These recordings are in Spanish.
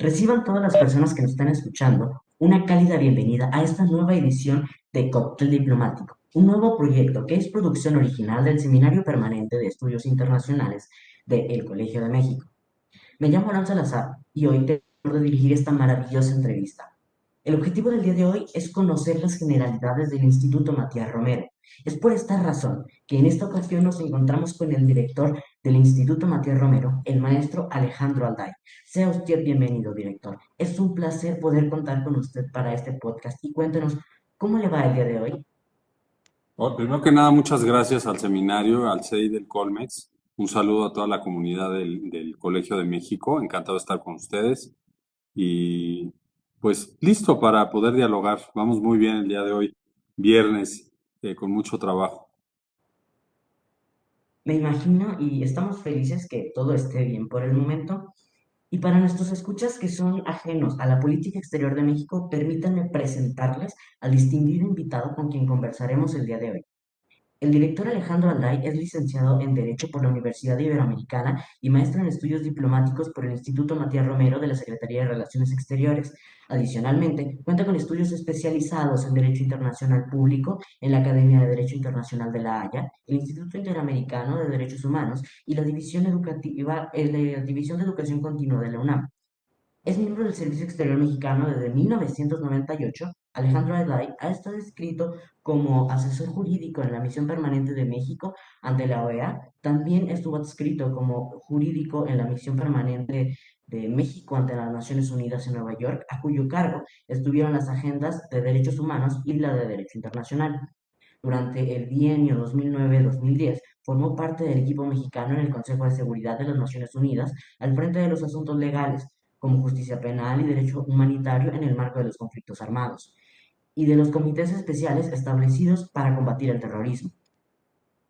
Reciban todas las personas que nos están escuchando una cálida bienvenida a esta nueva edición de Cóctel Diplomático, un nuevo proyecto que es producción original del Seminario Permanente de Estudios Internacionales del Colegio de México. Me llamo Aarón Salazar y hoy tengo el honor de dirigir esta maravillosa entrevista. El objetivo del día de hoy es conocer las generalidades del Instituto Matías Romero. Es por esta razón que en esta ocasión nos encontramos con el director del Instituto Matías Romero, el maestro Alejandro Alday. Sea usted bienvenido, director. Es un placer poder contar con usted para este podcast y cuéntenos cómo le va el día de hoy. Primero que nada, muchas gracias al seminario, al CEI del Colmex. Un saludo a toda la comunidad del Colegio de México. Encantado de estar con ustedes. Y pues listo para poder dialogar. Vamos muy bien el día de hoy, viernes, con mucho trabajo. Me imagino y estamos felices que todo esté bien por el momento. Y para nuestros escuchas que son ajenos a la política exterior de México, permítanme presentarles al distinguido invitado con quien conversaremos el día de hoy. El director Alejandro Alday es licenciado en Derecho por la Universidad Iberoamericana y maestro en Estudios Diplomáticos por el Instituto Matías Romero de la Secretaría de Relaciones Exteriores. Adicionalmente, cuenta con estudios especializados en Derecho Internacional Público en la Academia de Derecho Internacional de La Haya, el Instituto Interamericano de Derechos Humanos y la División Educativa, la División de Educación Continua de la UNAM. Es miembro del Servicio Exterior Mexicano desde 1998. Alejandro Alday ha estado inscrito como asesor jurídico en la Misión Permanente de México ante la OEA. También estuvo adscrito como jurídico en la Misión Permanente de México ante las Naciones Unidas en Nueva York, a cuyo cargo estuvieron las agendas de derechos humanos y la de derecho internacional. Durante el bienio 2009-2010, formó parte del equipo mexicano en el Consejo de Seguridad de las Naciones Unidas al frente de los asuntos legales, como justicia penal y derecho humanitario en el marco de los conflictos armados, y de los comités especiales establecidos para combatir el terrorismo.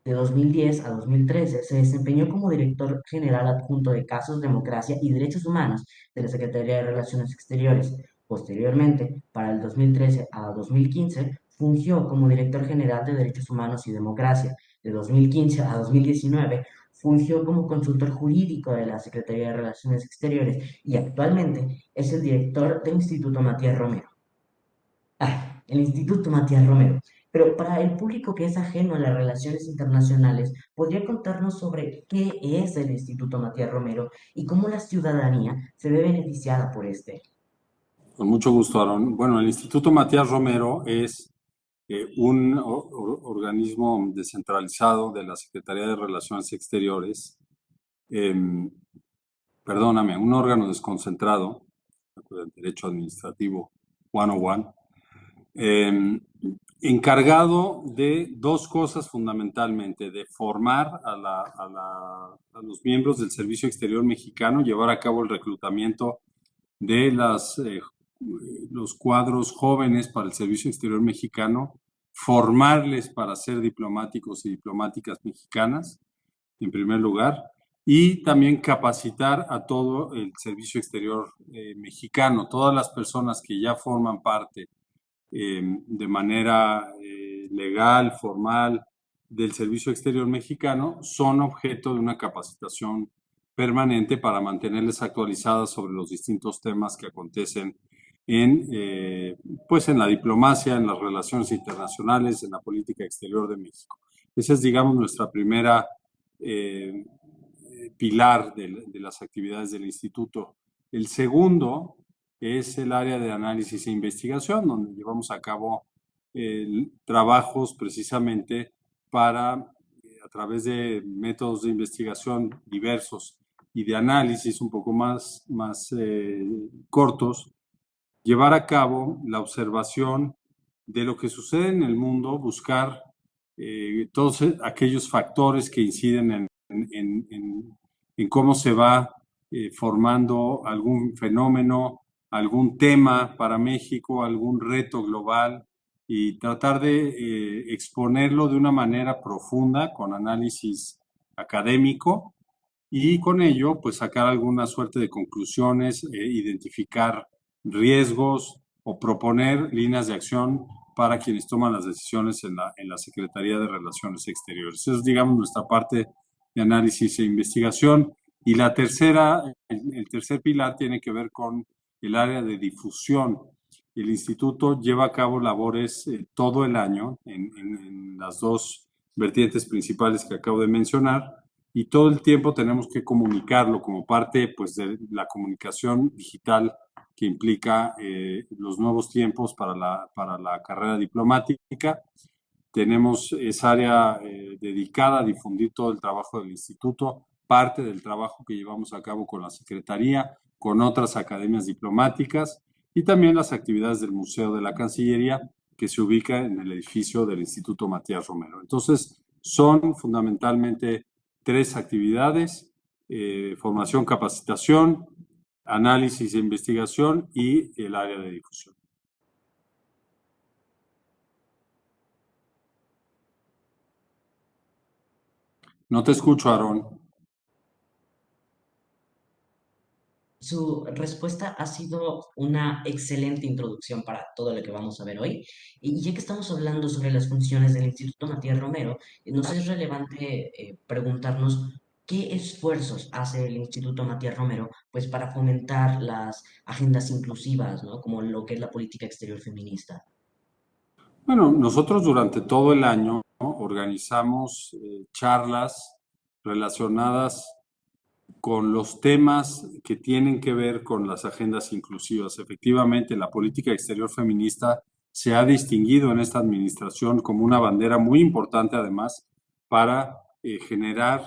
De 2010 a 2013 se desempeñó como director general adjunto de Casos, Democracia y Derechos Humanos de la Secretaría de Relaciones Exteriores. Posteriormente, para el 2013 a 2015, fungió como director general de Derechos Humanos y Democracia. De 2015 a 2019, fungió como consultor jurídico de la Secretaría de Relaciones Exteriores y actualmente es el director del Instituto Matías Romero. El Instituto Matías Romero. Pero para el público que es ajeno a las relaciones internacionales, ¿podría contarnos sobre qué es el Instituto Matías Romero y cómo la ciudadanía se ve beneficiada por este? Con mucho gusto, Aaron. Bueno, el Instituto Matías Romero es un organismo descentralizado de la Secretaría de Relaciones Exteriores. em, Perdóname, un órgano desconcentrado, del derecho administrativo 101, eh, encargado de dos cosas fundamentalmente: de formar a los miembros del Servicio Exterior Mexicano, llevar a cabo el reclutamiento de los cuadros jóvenes para el Servicio Exterior Mexicano, formarles para ser diplomáticos y diplomáticas mexicanas, en primer lugar, y también capacitar a todo el Servicio Exterior mexicano, todas las personas que ya forman parte de manera legal, formal, del Servicio Exterior Mexicano, son objeto de una capacitación permanente para mantenerles actualizadas sobre los distintos temas que acontecen pues en la diplomacia, en las relaciones internacionales, en la política exterior de México. Esa es, digamos, nuestra primera pilar de las actividades del instituto. El segundo es el área de análisis e investigación, donde llevamos a cabo trabajos precisamente para, a través de métodos de investigación diversos y de análisis un poco más cortos, llevar a cabo la observación de lo que sucede en el mundo, buscar todos aquellos factores que inciden en cómo se va formando algún fenómeno, algún tema para México, algún reto global, y tratar de exponerlo de una manera profunda, con análisis académico, y con ello pues sacar alguna suerte de conclusiones, identificar riesgos o proponer líneas de acción para quienes toman las decisiones en la Secretaría de Relaciones Exteriores. Eso es, digamos, nuestra parte de análisis e investigación. Y la tercera, el tercer pilar tiene que ver con el área de difusión. El instituto lleva a cabo labores todo el año en las dos vertientes principales que acabo de mencionar, y todo el tiempo tenemos que comunicarlo como parte, pues, de la comunicación digital que implica los nuevos tiempos para la carrera diplomática. Tenemos esa área dedicada a difundir todo el trabajo del instituto, parte del trabajo que llevamos a cabo con la Secretaría, con otras academias diplomáticas, y también las actividades del Museo de la Cancillería, que se ubica en el edificio del Instituto Matías Romero. Entonces, son fundamentalmente tres actividades: formación, capacitación, análisis e investigación, y el área de difusión. No te escucho, Aarón. Su respuesta ha sido una excelente introducción para todo lo que vamos a ver hoy. Y ya que estamos hablando sobre las funciones del Instituto Matías Romero, nos es relevante preguntarnos qué esfuerzos hace el Instituto Matías Romero pues para fomentar las agendas inclusivas, ¿no? Como lo que es la política exterior feminista. Bueno, nosotros durante todo el año, ¿no?, organizamos charlas relacionadas con los temas que tienen que ver con las agendas inclusivas. Efectivamente, la política exterior feminista se ha distinguido en esta administración como una bandera muy importante, además, para generar,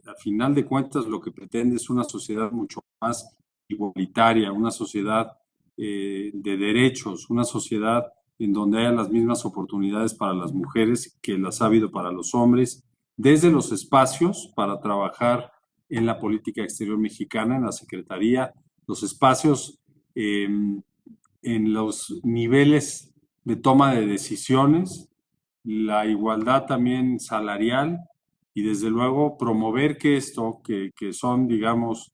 a final de cuentas, lo que pretende es una sociedad mucho más igualitaria, una sociedad de derechos, una sociedad en donde haya las mismas oportunidades para las mujeres que las ha habido para los hombres, desde los espacios para trabajar en la política exterior mexicana, en la Secretaría, los espacios en los niveles de toma de decisiones, la igualdad también salarial, y desde luego promover que son, digamos,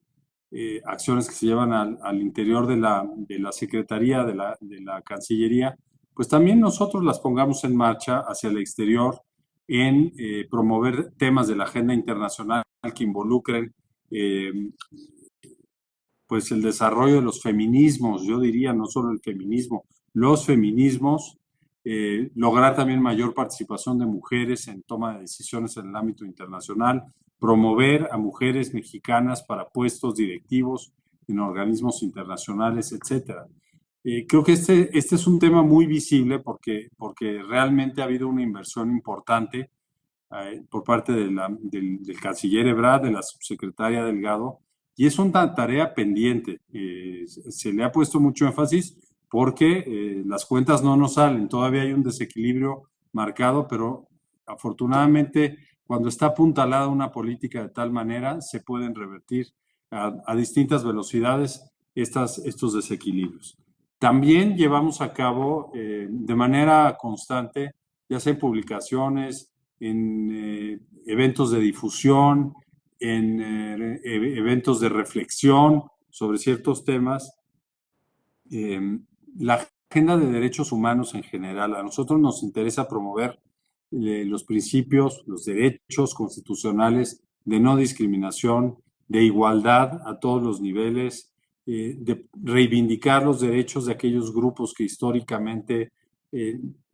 acciones que se llevan al interior de la Secretaría, de la Cancillería, pues también nosotros las pongamos en marcha hacia el exterior en promover temas de la agenda internacional que involucren eh, pues el desarrollo de los feminismos, yo diría, no solo el feminismo, los feminismos, lograr también mayor participación de mujeres en toma de decisiones en el ámbito internacional, promover a mujeres mexicanas para puestos directivos en organismos internacionales, etcétera. Creo que este es un tema muy visible porque realmente ha habido una inversión importante por parte del canciller Ebrard, de la subsecretaria Delgado, y es una tarea pendiente. Se le ha puesto mucho énfasis porque las cuentas no nos salen, todavía hay un desequilibrio marcado, pero afortunadamente cuando está apuntalada una política de tal manera, se pueden revertir a distintas velocidades estos desequilibrios. También llevamos a cabo de manera constante, ya sea en publicaciones, en eventos de difusión, en eventos de reflexión sobre ciertos temas, la agenda de derechos humanos en general. A nosotros nos interesa promover los principios, los derechos constitucionales de no discriminación, de igualdad a todos los niveles, de reivindicar los derechos de aquellos grupos que históricamente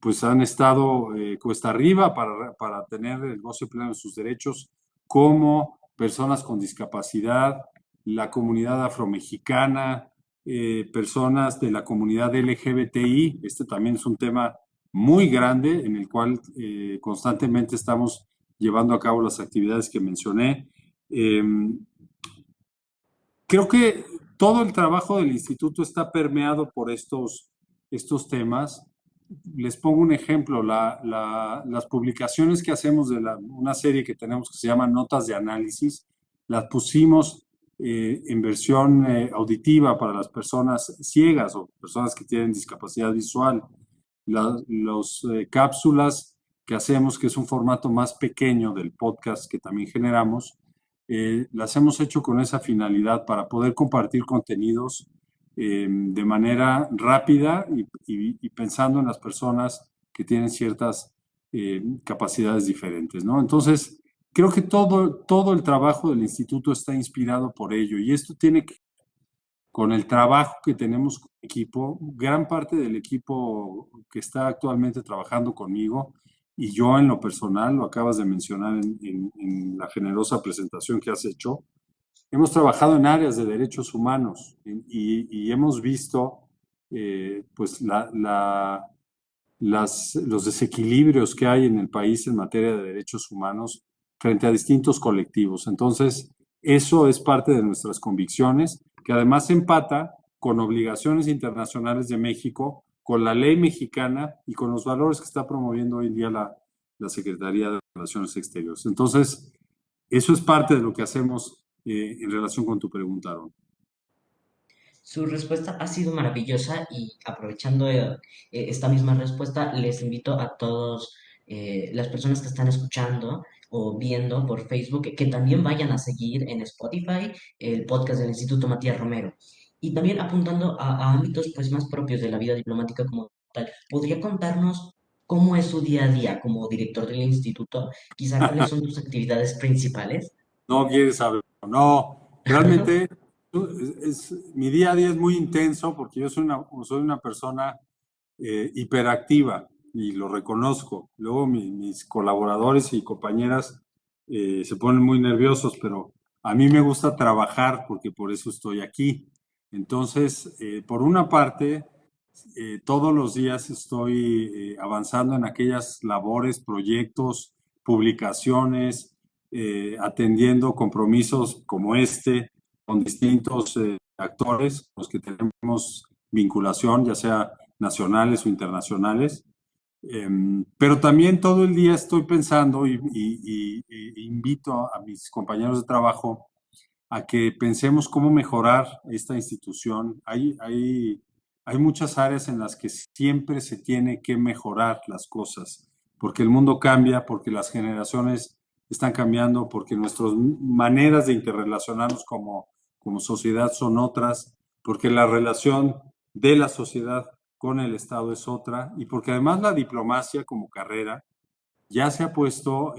pues han estado cuesta arriba para tener el goce pleno de sus derechos, como personas con discapacidad, la comunidad afromexicana, personas de la comunidad LGBTI. Este también es un tema muy grande en el cual constantemente estamos llevando a cabo las actividades que mencioné. Creo que todo el trabajo del instituto está permeado por estos temas. Les pongo un ejemplo: las publicaciones que hacemos de una serie que tenemos que se llama Notas de Análisis, las pusimos en versión auditiva para las personas ciegas o personas que tienen discapacidad visual. Las cápsulas que hacemos, que es un formato más pequeño del podcast que también generamos, las hemos hecho con esa finalidad para poder compartir contenidos de manera rápida y pensando en las personas que tienen ciertas capacidades diferentes, ¿no? Entonces, creo que todo el trabajo del instituto está inspirado por ello, y esto tiene que con el trabajo que tenemos con el equipo, gran parte del equipo que está actualmente trabajando conmigo y yo en lo personal, lo acabas de mencionar en la generosa presentación que has hecho, hemos trabajado en áreas de derechos humanos y hemos visto pues los desequilibrios que hay en el país en materia de derechos humanos frente a distintos colectivos. Entonces, eso es parte de nuestras convicciones, que además empata con obligaciones internacionales de México, con la ley mexicana y con los valores que está promoviendo hoy en día la Secretaría de Relaciones Exteriores. Entonces, eso es parte de lo que hacemos en relación con tu pregunta, Aaron. Su respuesta ha sido maravillosa y aprovechando esta misma respuesta, les invito a todos las personas que están escuchando o viendo por Facebook que también vayan a seguir en Spotify el podcast del Instituto Matías Romero. Y también apuntando a ámbitos pues más propios de la vida diplomática como tal, ¿podría contarnos cómo es su día a día como director del instituto? Quizá cuáles son sus actividades principales. No quieres saber. No, realmente mi día a día es muy intenso porque yo soy una persona hiperactiva y lo reconozco. Luego mis colaboradores y compañeras se ponen muy nerviosos, pero a mí me gusta trabajar porque por eso estoy aquí. Entonces, por una parte, todos los días estoy avanzando en aquellas labores, proyectos, publicaciones, atendiendo compromisos como este con distintos actores, los que tenemos vinculación, ya sea nacionales o internacionales. Pero también todo el día estoy pensando y invito a mis compañeros de trabajo a que pensemos cómo mejorar esta institución. Hay muchas áreas en las que siempre se tiene que mejorar las cosas, porque el mundo cambia, porque las generaciones están cambiando, porque nuestras maneras de interrelacionarnos como sociedad son otras, porque la relación de la sociedad con el Estado es otra, y porque además la diplomacia como carrera ya se ha puesto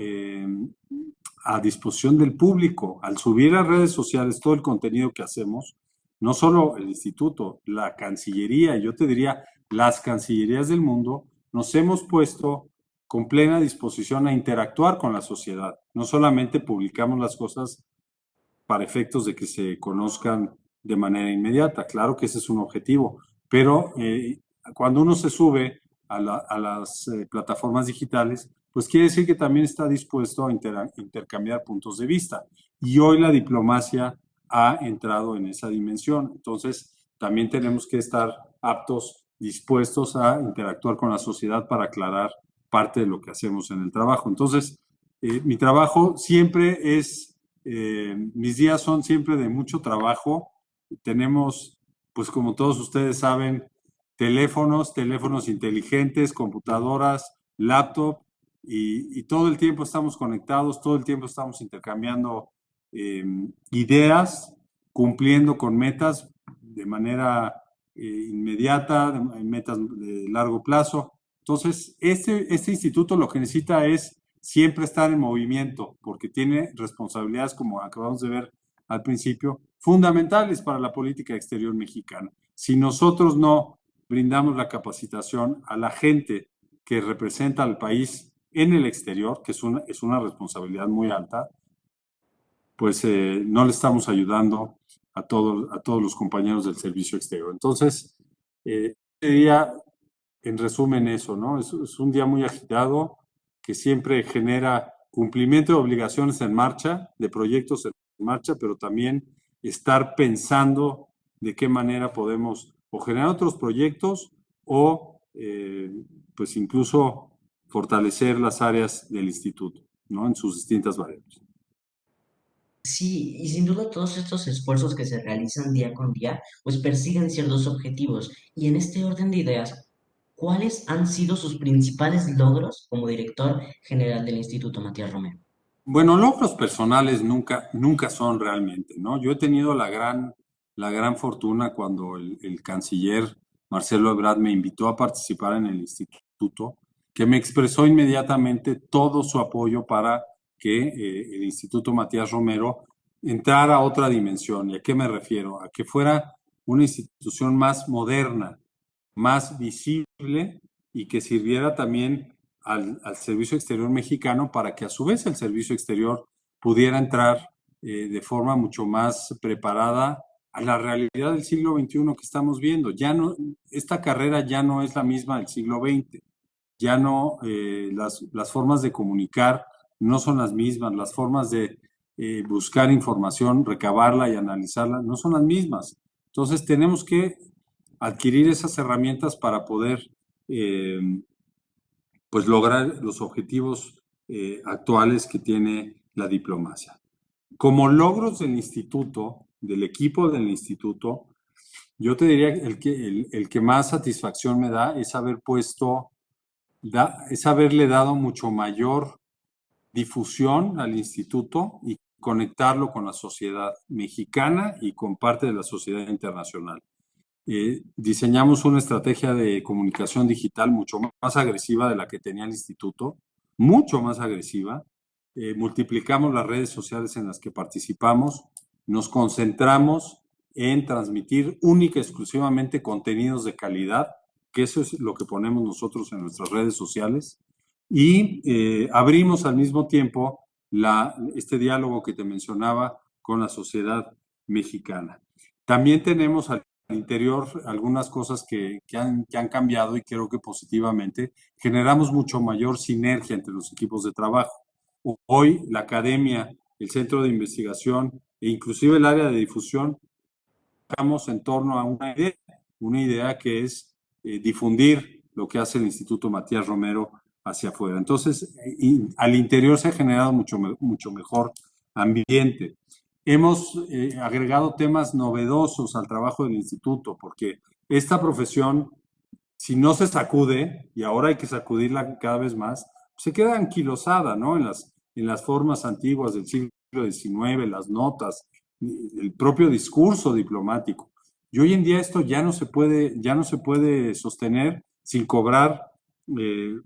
a disposición del público. Al subir a redes sociales todo el contenido que hacemos, no solo el instituto, la Cancillería, yo te diría, las cancillerías del mundo, nos hemos puesto con plena disposición a interactuar con la sociedad. No solamente publicamos las cosas para efectos de que se conozcan de manera inmediata, claro que ese es un objetivo, pero cuando uno se sube a las plataformas digitales, pues quiere decir que también está dispuesto a intercambiar puntos de vista. Y hoy la diplomacia ha entrado en esa dimensión. Entonces, también tenemos que estar aptos, dispuestos a interactuar con la sociedad para aclarar parte de lo que hacemos en el trabajo. Entonces, mi trabajo siempre mis días son siempre de mucho trabajo. Tenemos, pues como todos ustedes saben, teléfonos inteligentes, computadoras, laptop, y todo el tiempo estamos conectados, todo el tiempo estamos intercambiando ideas, cumpliendo con metas de manera inmediata, metas de largo plazo. Entonces, este instituto lo que necesita es siempre estar en movimiento, porque tiene responsabilidades, como acabamos de ver al principio, fundamentales para la política exterior mexicana. Si nosotros no brindamos la capacitación a la gente que representa al país en el exterior, que es una responsabilidad muy alta, pues no le estamos ayudando a todos los compañeros del servicio exterior. Entonces, este día, en resumen, eso, ¿no? Es un día muy agitado que siempre genera cumplimiento de obligaciones en marcha, de proyectos en marcha, pero también estar pensando de qué manera podemos o generar otros proyectos o pues incluso fortalecer las áreas del instituto, ¿no? En sus distintas variables. Sí, y sin duda todos estos esfuerzos que se realizan día con día, pues persiguen ciertos objetivos. Y en este orden de ideas, ¿cuáles han sido sus principales logros como director general del Instituto Matías Romero? Bueno, logros personales nunca son realmente, ¿no? Yo he tenido la gran fortuna cuando el canciller Marcelo Ebrard me invitó a participar en el instituto, que me expresó inmediatamente todo su apoyo para que el Instituto Matías Romero entrara a otra dimensión. ¿Y a qué me refiero? A que fuera una institución más moderna, más visible y que sirviera también al servicio exterior mexicano para que a su vez el servicio exterior pudiera entrar de forma mucho más preparada a la realidad del siglo XXI que estamos viendo. Ya no, esta carrera ya no es la misma del siglo XX, ya no, las formas de comunicar no son las mismas, las formas de buscar información, recabarla y analizarla no son las mismas. Entonces tenemos que adquirir esas herramientas para poder eh, pues lograr los objetivos actuales que tiene la diplomacia. Como logros del instituto, del equipo del instituto, yo te diría que el que más satisfacción me da es haber puesto, es haberle dado mucho mayor difusión al instituto y conectarlo con la sociedad mexicana y con parte de la sociedad internacional. Diseñamos una estrategia de comunicación digital mucho más agresiva de la que tenía el instituto, mucho más agresiva. Multiplicamos las redes sociales en las que participamos, nos concentramos en transmitir única y exclusivamente contenidos de calidad, que eso es lo que ponemos nosotros en nuestras redes sociales, y abrimos al mismo tiempo este diálogo que te mencionaba con la sociedad mexicana. También tenemos al interior algunas cosas que han cambiado y creo que positivamente. Generamos mucho mayor sinergia entre los equipos de trabajo. Hoy la academia, el centro de investigación e inclusive el área de difusión estamos en torno a una idea que es difundir lo que hace el Instituto Matías Romero hacia afuera. Entonces, al interior se ha generado mucho mejor ambiente. Hemos agregado temas novedosos al trabajo del instituto, porque esta profesión, si no se sacude, y ahora hay que sacudirla cada vez más, se queda anquilosada, ¿no? En las formas antiguas del siglo XIX, las notas, el propio discurso diplomático. Y hoy en día esto ya no se puede sostener sin cobrar,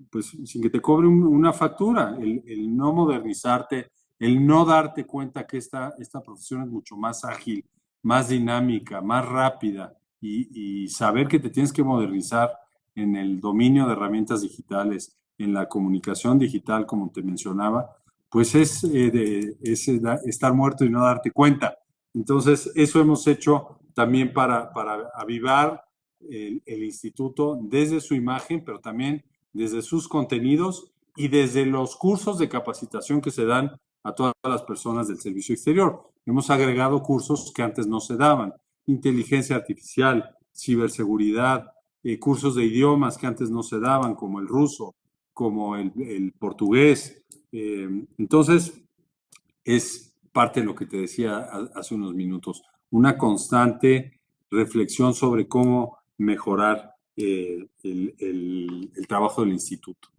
pues sin que te cobre una factura, el no modernizarte, el no darte cuenta que esta profesión es mucho más ágil, más dinámica, más rápida y saber que te tienes que modernizar en el dominio de herramientas digitales, en la comunicación digital, como te mencionaba, pues es estar muerto y no darte cuenta. Entonces, eso hemos hecho también para avivar el instituto desde su imagen, pero también desde sus contenidos y desde los cursos de capacitación que se dan a todas las personas del servicio exterior. Hemos agregado cursos que antes no se daban, inteligencia artificial, ciberseguridad, cursos de idiomas que antes no se daban, como el ruso, como el portugués. Entonces, es parte de lo que te decía hace unos minutos, una constante reflexión sobre cómo mejorar el trabajo del instituto.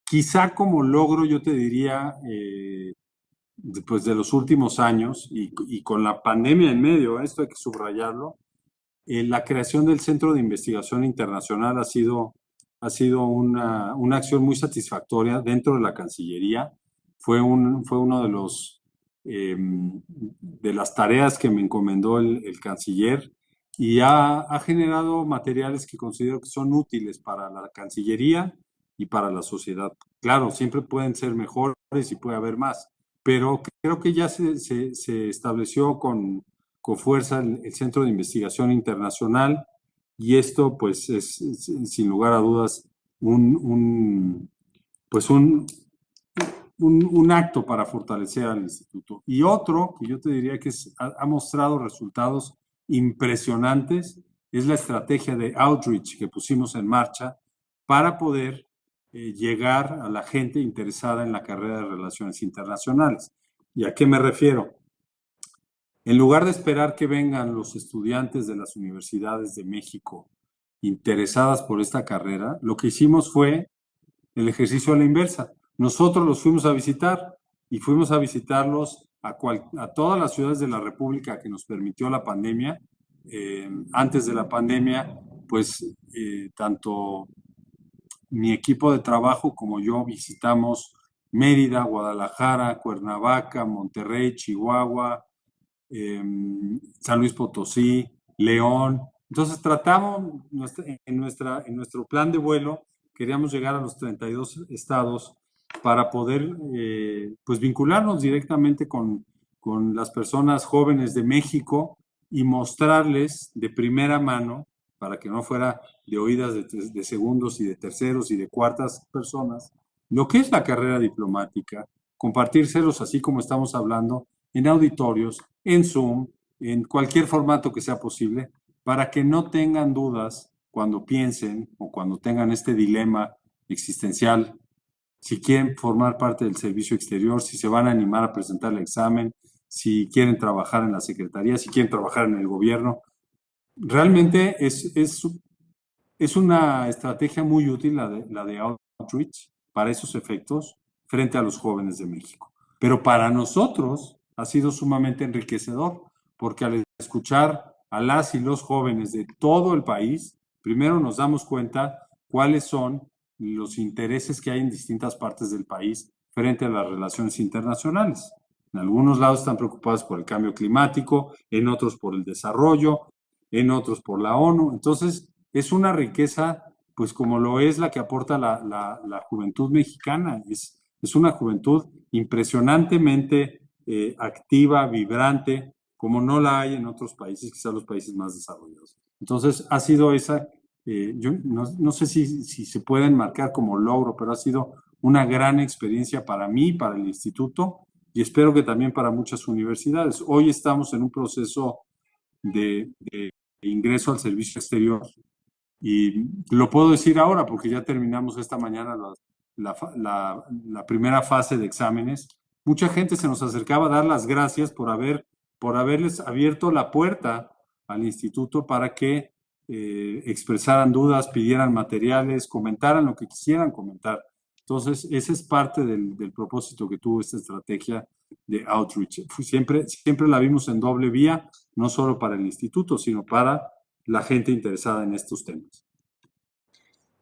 Quizá como logro, yo te diría, después de los últimos años y con la pandemia en medio, esto hay que subrayarlo, la creación del Centro de Investigación Internacional ha sido una acción muy satisfactoria dentro de la Cancillería. Fue uno de las tareas que me encomendó el canciller y ha generado materiales que considero que son útiles para la Cancillería y para la sociedad. Claro, siempre pueden ser mejores y puede haber más, pero creo que ya se estableció con fuerza el Centro de Investigación Internacional y esto pues es sin lugar a dudas pues un acto para fortalecer al instituto. Y otro que yo te diría que ha mostrado resultados impresionantes es la estrategia de outreach que pusimos en marcha para poder llegar a la gente interesada en la carrera de Relaciones Internacionales. ¿Y a qué me refiero? En lugar de esperar que vengan los estudiantes de las universidades de México interesadas por esta carrera, lo que hicimos fue el ejercicio a la inversa. Nosotros los fuimos a visitar y fuimos a visitarlos a todas las ciudades de la República que nos permitió la pandemia. Antes de la pandemia, pues tanto mi equipo de trabajo como yo visitamos Mérida, Guadalajara, Cuernavaca, Monterrey, Chihuahua, San Luis Potosí, León, Entonces tratamos, en nuestro plan de vuelo, queríamos llegar a los 32 estados para poder pues vincularnos directamente con las personas jóvenes de México y mostrarles de primera mano, para que no fuera de oídas de segundos y de terceros y de cuartas personas, lo que es la carrera diplomática, compartírselos así como estamos hablando en auditorios, en Zoom, en cualquier formato que sea posible, para que no tengan dudas cuando piensen o cuando tengan este dilema existencial, si quieren formar parte del servicio exterior, si se van a animar a presentar el examen, si quieren trabajar en la secretaría, si quieren trabajar en el gobierno. Realmente es una estrategia muy útil la de Outreach para esos efectos frente a los jóvenes de México. Pero para nosotros ha sido sumamente enriquecedor, porque al escuchar a las y los jóvenes de todo el país, primero nos damos cuenta cuáles son los intereses que hay en distintas partes del país frente a las relaciones internacionales. En algunos lados están preocupados por el cambio climático, en otros por el desarrollo, en otros por la ONU. Entonces, es una riqueza, pues como lo es la que aporta la juventud mexicana. Es una juventud impresionantemente activa, vibrante, como no la hay en otros países, quizás los países más desarrollados. Entonces, ha sido esa, yo no sé si se pueden marcar como logro, pero ha sido una gran experiencia para mí, para el instituto, y espero que también para muchas universidades. Hoy estamos en un proceso de ingreso al servicio exterior. Y lo puedo decir ahora porque ya terminamos esta mañana la primera fase de exámenes. Mucha gente se nos acercaba a dar las gracias por haberles abierto la puerta al instituto para que expresaran dudas, pidieran materiales, comentaran lo que quisieran comentar. Entonces, ese es parte del propósito que tuvo esta estrategia de outreach. Siempre la vimos en doble vía, no solo para el instituto, sino para la gente interesada en estos temas.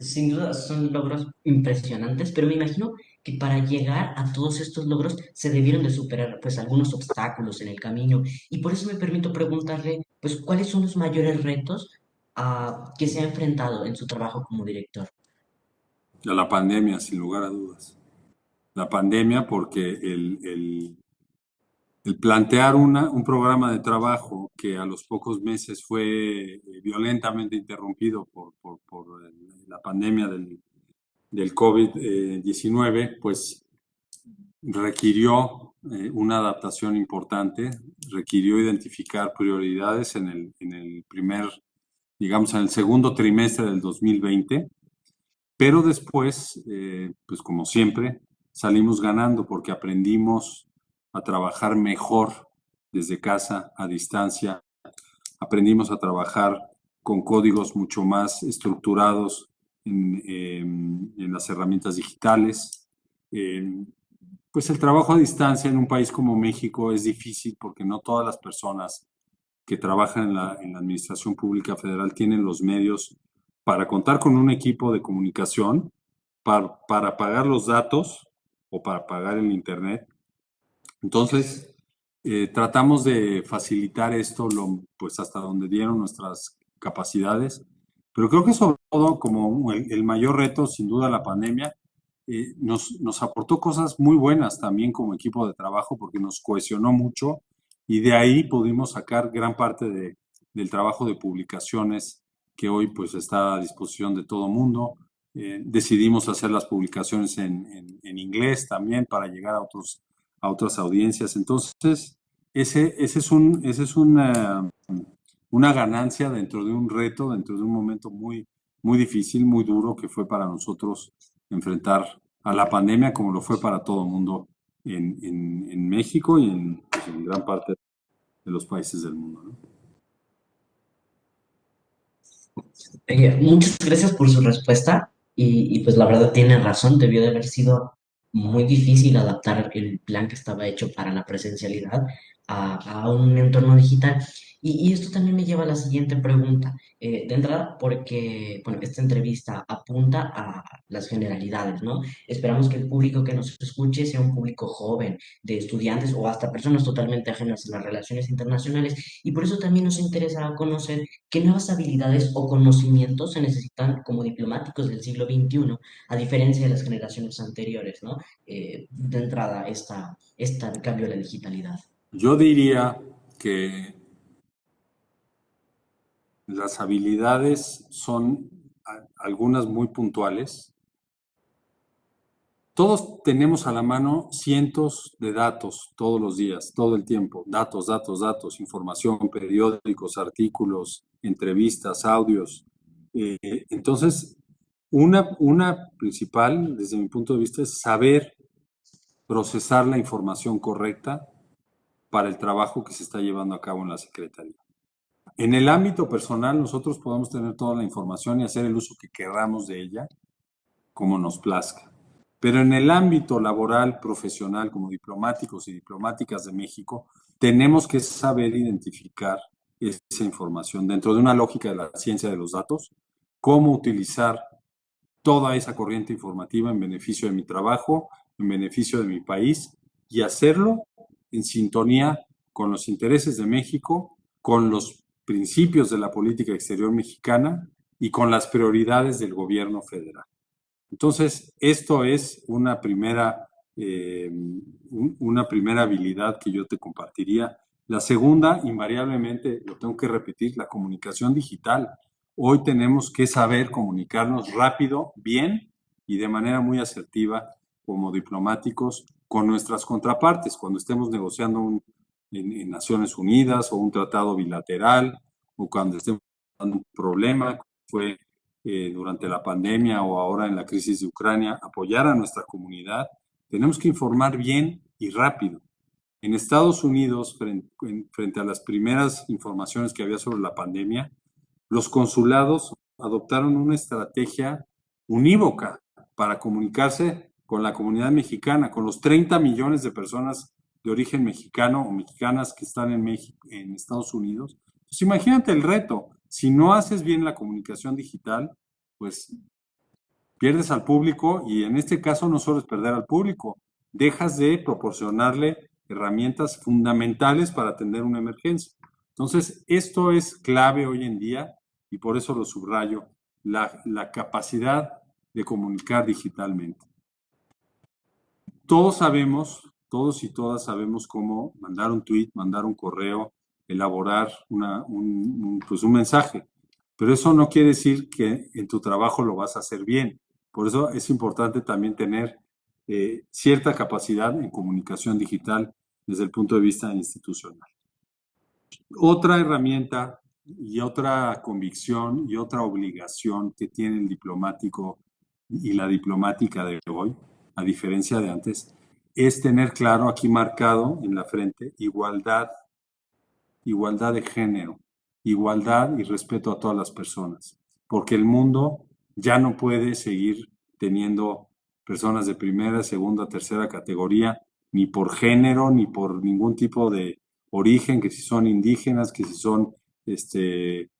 Sin duda son logros impresionantes, pero me imagino que para llegar a todos estos logros se debieron de superar pues algunos obstáculos en el camino y por eso me permito preguntarle pues cuáles son los mayores retos que se ha enfrentado en su trabajo como director. A la pandemia, sin lugar a dudas. La pandemia porque el plantear un programa de trabajo que a los pocos meses fue violentamente interrumpido por la pandemia del COVID-19, pues requirió una adaptación importante, requirió identificar prioridades en el primer, digamos, en el segundo trimestre del 2020, pero después, pues como siempre, salimos ganando porque aprendimos a trabajar mejor desde casa, a distancia, aprendimos a trabajar con códigos mucho más estructurados en las herramientas digitales. Pues el trabajo a distancia en un país como México es difícil porque no todas las personas que trabajan en la Administración Pública Federal tienen los medios para contar con un equipo de comunicación, para pagar los datos o para pagar el Internet. Entonces, tratamos de facilitar esto pues hasta donde dieron nuestras capacidades, pero creo que sobre todo como el mayor reto, sin duda, la pandemia, nos aportó cosas muy buenas también como equipo de trabajo porque nos cohesionó mucho y de ahí pudimos sacar gran parte del trabajo de publicaciones que hoy pues está a disposición de todo mundo. Decidimos hacer las publicaciones en inglés también para llegar a otras audiencias. Entonces, ese es una ganancia dentro de un reto, dentro de un momento muy difícil, muy duro que fue para nosotros enfrentar a la pandemia como lo fue para todo el mundo en México y pues, en gran parte de los países del mundo, ¿no? Muchas gracias por su respuesta pues la verdad tiene razón, debió de haber sido muy difícil adaptar el plan que estaba hecho para la presencialidad, a un entorno digital. Y esto también me lleva a la siguiente pregunta. De entrada, porque bueno, esta entrevista apunta a las generalidades, ¿no? Esperamos que el público que nos escuche sea un público joven, de estudiantes o hasta personas totalmente ajenas a las relaciones internacionales. Y por eso también nos interesa conocer qué nuevas habilidades o conocimientos se necesitan como diplomáticos del siglo XXI, a diferencia de las generaciones anteriores, ¿no? De entrada, esta cambio a la digitalidad. Yo diría que las habilidades son algunas muy puntuales. Todos tenemos a la mano cientos de datos todos los días, todo el tiempo. Datos, datos, datos, información, periódicos, artículos, entrevistas, audios. Entonces, una principal, desde mi punto de vista, es saber procesar la información correcta para el trabajo que se está llevando a cabo en la Secretaría. En el ámbito personal, nosotros podemos tener toda la información y hacer el uso que queramos de ella, como nos plazca. Pero en el ámbito laboral, profesional, como diplomáticos y diplomáticas de México, tenemos que saber identificar esa información dentro de una lógica de la ciencia de los datos, cómo utilizar toda esa corriente informativa en beneficio de mi trabajo, en beneficio de mi país y hacerlo en sintonía con los intereses de México, con los principios de la política exterior mexicana y con las prioridades del gobierno federal. Entonces, esto es una primera habilidad que yo te compartiría. La segunda, invariablemente, lo tengo que repetir, la comunicación digital. Hoy tenemos que saber comunicarnos rápido, bien y de manera muy asertiva como diplomáticos con nuestras contrapartes cuando estemos negociando en Naciones Unidas o un tratado bilateral o cuando estemos teniendo un problema, fue durante la pandemia o ahora en la crisis de Ucrania, apoyar a nuestra comunidad, tenemos que informar bien y rápido. En Estados Unidos, frente a las primeras informaciones que había sobre la pandemia, los consulados adoptaron una estrategia unívoca para comunicarse con la comunidad mexicana, con los 30 millones de personas de origen mexicano o mexicanas que están en México, en Estados Unidos. Pues imagínate el reto. Si no haces bien la comunicación digital, pues pierdes al público y en este caso no solo es perder al público, dejas de proporcionarle herramientas fundamentales para atender una emergencia. Entonces, esto es clave hoy en día y por eso lo subrayo, la capacidad de comunicar digitalmente. Todos sabemos, todos y todas sabemos cómo mandar un tweet, mandar un correo, elaborar pues un mensaje, pero eso no quiere decir que en tu trabajo lo vas a hacer bien. Por eso es importante también tener cierta capacidad en comunicación digital desde el punto de vista institucional. Otra herramienta y otra convicción y otra obligación que tiene el diplomático y la diplomática de hoy, a diferencia de antes, es tener claro aquí marcado en la frente igualdad, igualdad de género, igualdad y respeto a todas las personas, porque el mundo ya no puede seguir teniendo personas de primera, segunda, tercera categoría, ni por género, ni por ningún tipo de origen, que si son indígenas, que si son de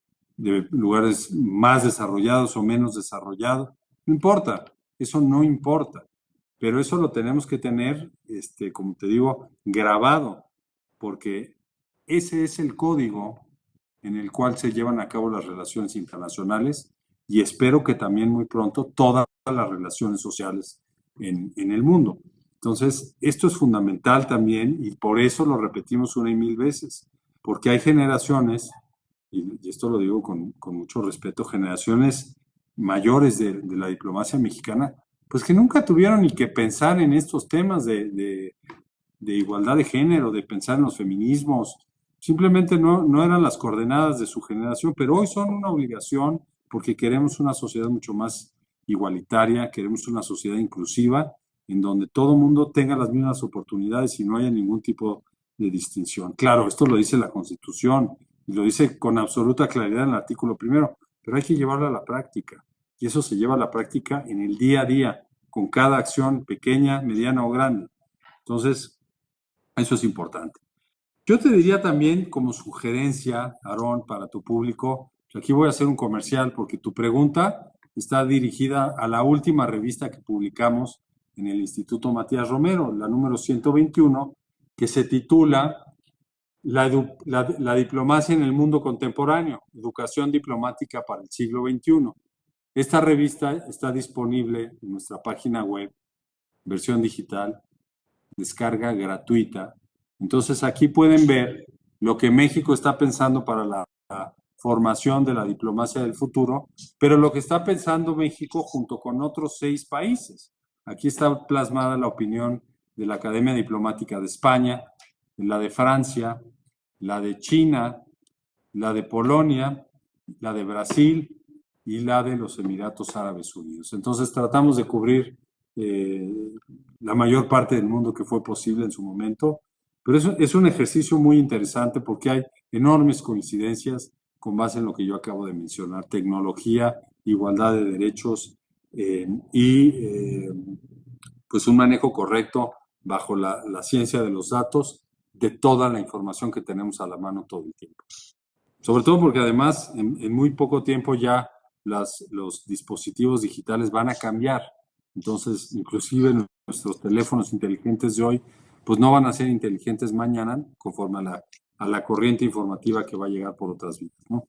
lugares más desarrollados o menos desarrollados. No importa, eso no importa, pero eso lo tenemos que tener, como te digo, grabado, porque ese es el código en el cual se llevan a cabo las relaciones internacionales y espero que también muy pronto todas las relaciones sociales en el mundo. Entonces, esto es fundamental también y por eso lo repetimos una y mil veces, porque hay generaciones, y esto lo digo con mucho respeto, generaciones mayores de la diplomacia mexicana, pues que nunca tuvieron ni que pensar en estos temas de igualdad de género, de pensar en los feminismos, simplemente no eran las coordenadas de su generación, pero hoy son una obligación porque queremos una sociedad mucho más igualitaria, queremos una sociedad inclusiva, en donde todo el mundo tenga las mismas oportunidades y no haya ningún tipo de distinción. Claro, esto lo dice la Constitución y lo dice con absoluta claridad en el artículo primero, pero hay que llevarlo a la práctica y eso se lleva a la práctica en el día a día, con cada acción pequeña, mediana o grande. Entonces, eso es importante. Yo te diría también como sugerencia, Aarón, para tu público, aquí voy a hacer un comercial porque tu pregunta está dirigida a la última revista que publicamos en el Instituto Matías Romero, la número 121, que se titula la diplomacia en el mundo contemporáneo, educación diplomática para el siglo XXI. Esta revista está disponible en nuestra página web, versión digital, descarga gratuita. Entonces aquí pueden ver lo que México está pensando para la formación de la diplomacia del futuro, pero lo que está pensando México junto con otros 6 países. Aquí está plasmada la opinión de la Academia Diplomática de España, la de Francia, la de China, la de Polonia, la de Brasil y la de los Emiratos Árabes Unidos. Entonces tratamos de cubrir la mayor parte del mundo que fue posible en su momento, pero es un ejercicio muy interesante porque hay enormes coincidencias con base en lo que yo acabo de mencionar: tecnología, igualdad de derechos y pues un manejo correcto bajo la ciencia de los datos de toda la información que tenemos a la mano todo el tiempo. Sobre todo porque además en muy poco tiempo ya los dispositivos digitales van a cambiar. Entonces, inclusive nuestros teléfonos inteligentes de hoy, pues no van a ser inteligentes mañana conforme a la corriente informativa que va a llegar por otras vías, ¿no?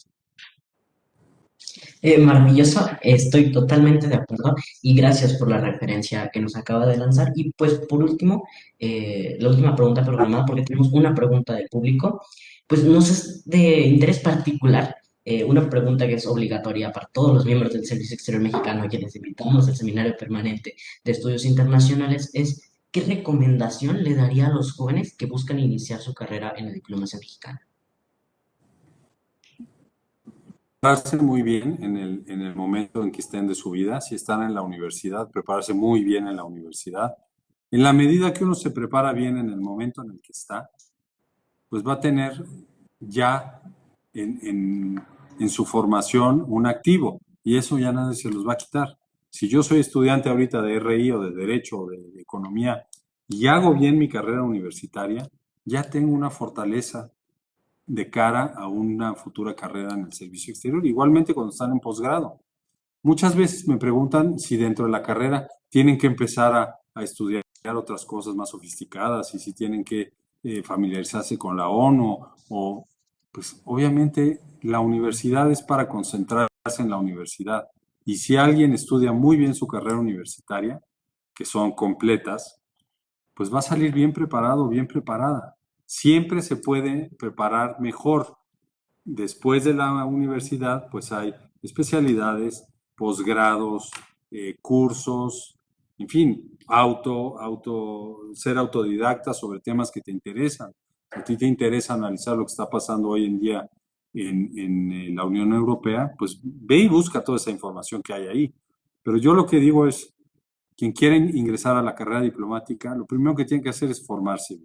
Maravilloso, estoy totalmente de acuerdo y gracias por la referencia que nos acaba de lanzar. Y pues por último, la última pregunta programada, porque tenemos una pregunta del público, pues nos es de interés particular, una pregunta que es obligatoria para todos los miembros del Servicio Exterior Mexicano a quienes invitamos al Seminario Permanente de Estudios Internacionales, es ¿qué recomendación le daría a los jóvenes que buscan iniciar su carrera en la diplomacia mexicana? Prepararse muy bien en el momento en que estén de su vida. Si están en la universidad, prepararse muy bien en la universidad. En la medida que uno se prepara bien en el momento en el que está, pues va a tener ya en, en, en su formación un activo, y eso ya nadie se los va a quitar. Si yo soy estudiante ahorita de RI o de Derecho o de Economía y hago bien mi carrera universitaria, ya tengo una fortaleza de cara a una futura carrera en el servicio exterior. Igualmente cuando están en posgrado. Muchas veces me preguntan si dentro de la carrera tienen que empezar a estudiar otras cosas más sofisticadas y si tienen que familiarizarse con la ONU o, pues obviamente la universidad es para concentrarse en la universidad. Y si alguien estudia muy bien su carrera universitaria, que son completas, pues va a salir bien preparado, bien preparada. Siempre se puede preparar mejor. Después de la universidad, pues hay especialidades, posgrados, cursos, en fin, ser autodidacta sobre temas que te interesan. A ti te interesa analizar lo que está pasando hoy en día en la Unión Europea, pues ve y busca toda esa información que hay ahí. Pero yo lo que digo es, quien quiere ingresar a la carrera diplomática, lo primero que tiene que hacer es formarse.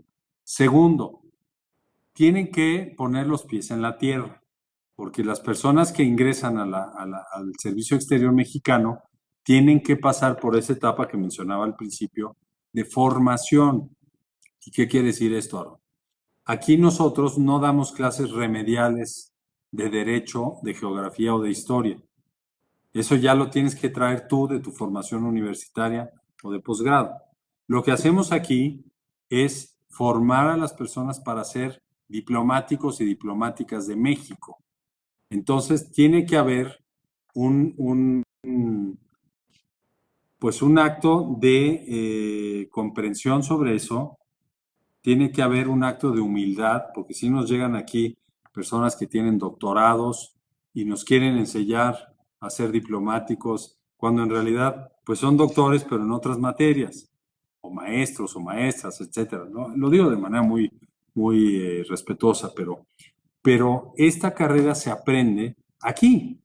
Segundo, tienen que poner los pies en la tierra, porque las personas que ingresan al Servicio Exterior Mexicano tienen que pasar por esa etapa que mencionaba al principio de formación. ¿Y qué quiere decir esto, Aaron? Aquí nosotros no damos clases remediales de derecho, de geografía o de historia. Eso ya lo tienes que traer tú de tu formación universitaria o de posgrado. Lo que hacemos aquí es formar a las personas para ser diplomáticos y diplomáticas de México. Entonces tiene que haber pues un acto de comprensión sobre eso, tiene que haber un acto de humildad, porque si nos llegan aquí personas que tienen doctorados y nos quieren enseñar a ser diplomáticos, cuando en realidad pues son doctores pero en otras materias, o maestros o maestras, etcétera, ¿no? Lo digo de manera muy respetuosa, pero esta carrera se aprende aquí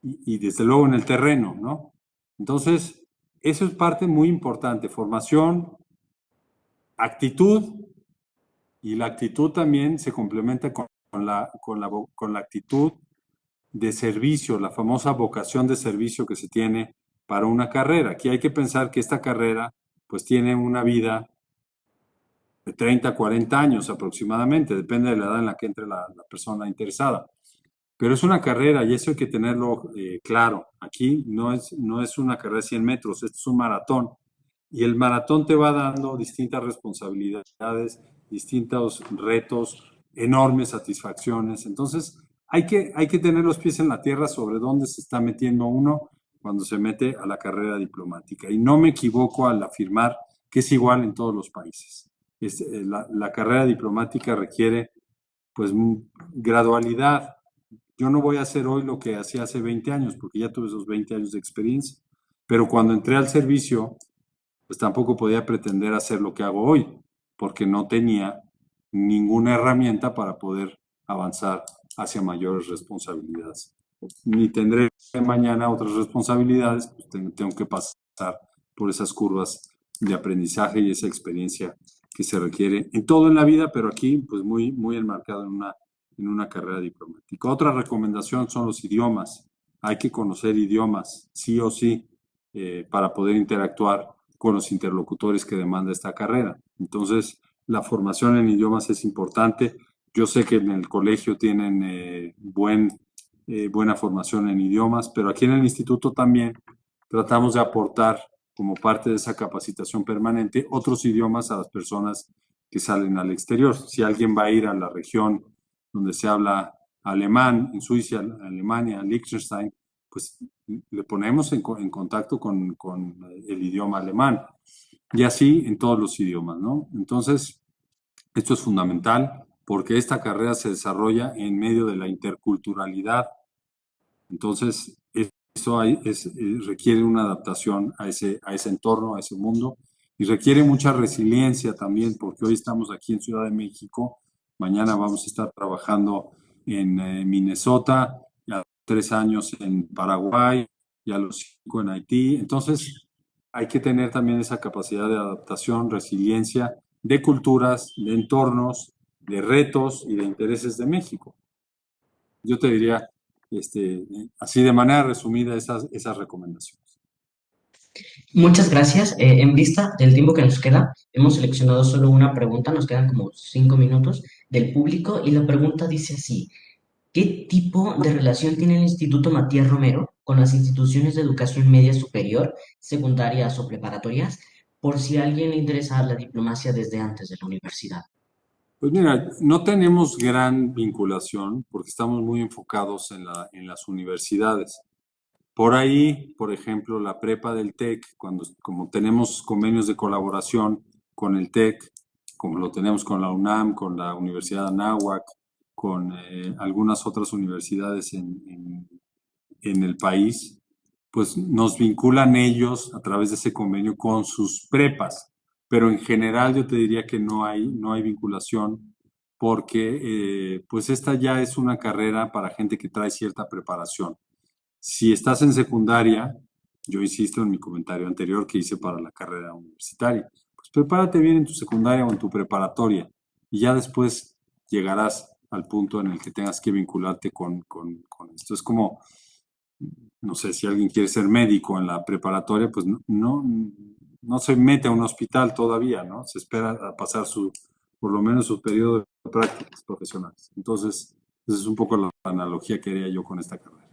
y desde luego en el terreno, ¿no? Entonces, eso es parte muy importante, formación, actitud, y la actitud también se complementa con la actitud de servicio, la famosa vocación de servicio que se tiene para una carrera. Aquí hay que pensar que esta carrera pues tiene una vida de 30 a 40 años aproximadamente, depende de la edad en la que entre la persona interesada. Pero es una carrera y eso hay que tenerlo claro. Aquí no es una carrera de 100 metros, esto es un maratón. Y el maratón te va dando distintas responsabilidades, distintos retos, enormes satisfacciones. Entonces, hay que tener los pies en la tierra sobre dónde se está metiendo uno cuando se mete a la carrera diplomática. Y no me equivoco al afirmar que es igual en todos los países. La carrera diplomática requiere pues gradualidad. Yo no voy a hacer hoy lo que hacía hace 20 años, porque ya tuve esos 20 años de experiencia. Pero cuando entré al servicio, pues tampoco podía pretender hacer lo que hago hoy, porque no tenía ninguna herramienta para poder avanzar hacia mayores responsabilidades. Ni tendré mañana otras responsabilidades, pues tengo que pasar por esas curvas de aprendizaje y esa experiencia que se requiere en todo en la vida, pero aquí pues muy enmarcado en una carrera diplomática. Otra recomendación son los idiomas. Hay que conocer idiomas, sí o sí, para poder interactuar con los interlocutores que demanda esta carrera. Entonces, la formación en idiomas es importante. Yo sé que en el colegio tienen buena formación en idiomas, pero aquí en el instituto también tratamos de aportar como parte de esa capacitación permanente otros idiomas a las personas que salen al exterior. Si alguien va a ir a la región donde se habla alemán, en Suiza, Alemania, Liechtenstein, pues le ponemos en contacto con el idioma alemán. Y así en todos los idiomas, ¿no? Entonces, esto es fundamental porque esta carrera se desarrolla en medio de la interculturalidad. Entonces, eso requiere una adaptación a ese entorno, a ese mundo, y requiere mucha resiliencia también, porque hoy estamos aquí en Ciudad de México, mañana vamos a estar trabajando en Minnesota, ya 3 años en Paraguay, ya los 5 en Haití. Entonces, hay que tener también esa capacidad de adaptación, resiliencia de culturas, de entornos, de retos y de intereses de México. Yo te diría, así de manera resumida, esas recomendaciones. Muchas gracias. En vista del tiempo que nos queda, hemos seleccionado solo una pregunta, nos quedan como 5 minutos del público y la pregunta dice así, ¿qué tipo de relación tiene el Instituto Matías Romero con las instituciones de educación media superior, secundarias o preparatorias, por si a alguien le interesa la diplomacia desde antes de la universidad? Pues mira, no tenemos gran vinculación porque estamos muy enfocados en las universidades. Por ahí, por ejemplo, la prepa del TEC, como tenemos convenios de colaboración con el TEC, como lo tenemos con la UNAM, con la Universidad de Anáhuac, con algunas otras universidades en el país, pues nos vinculan ellos a través de ese convenio con sus prepas. Pero en general yo te diría que no hay vinculación porque pues esta ya es una carrera para gente que trae cierta preparación. Si estás en secundaria, yo insisto en mi comentario anterior que hice para la carrera universitaria, pues prepárate bien en tu secundaria o en tu preparatoria y ya después llegarás al punto en el que tengas que vincularte con esto. Es como, no sé, si alguien quiere ser médico en la preparatoria, pues no se mete a un hospital todavía, ¿no? Se espera a pasar por lo menos su periodo de prácticas profesionales. Entonces, esa es un poco la analogía que haría yo con esta carrera.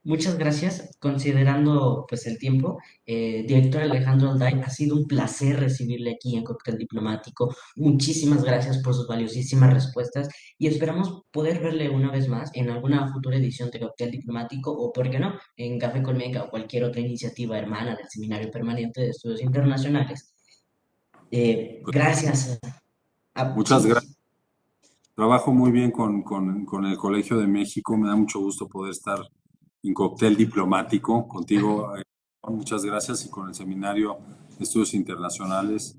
Muchas gracias. Considerando pues el tiempo, director Alejandro Alday, ha sido un placer recibirle aquí en Cóctel Diplomático. Muchísimas gracias por sus valiosísimas respuestas y esperamos poder verle una vez más en alguna futura edición de Cóctel Diplomático o, por qué no, en Café Colmeca o cualquier otra iniciativa hermana del Seminario Permanente de Estudios Internacionales. Pues, Gracias. muchas Sí. gracias. Trabajo muy bien con el Colegio de México. Me da mucho gusto poder estar en cóctel diplomático contigo. Muchas gracias y con el Seminario de Estudios Internacionales.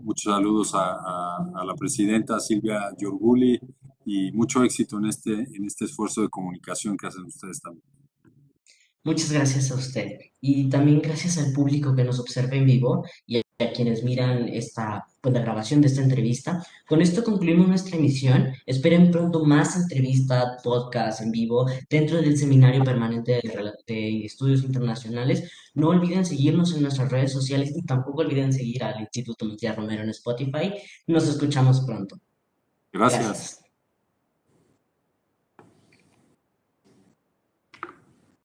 Muchos saludos a la presidenta Silvia Giorguli y mucho éxito en este esfuerzo de comunicación que hacen ustedes también. Muchas gracias a usted y también gracias al público que nos observa en vivo y a quienes miran esta, pues, la grabación de esta entrevista. Con esto concluimos nuestra emisión. Esperen pronto más entrevistas, podcasts en vivo dentro del Seminario Permanente de Estudios Internacionales. No olviden seguirnos en nuestras redes sociales y tampoco olviden seguir al Instituto Matías Romero en Spotify. Nos escuchamos pronto. Gracias. Gracias.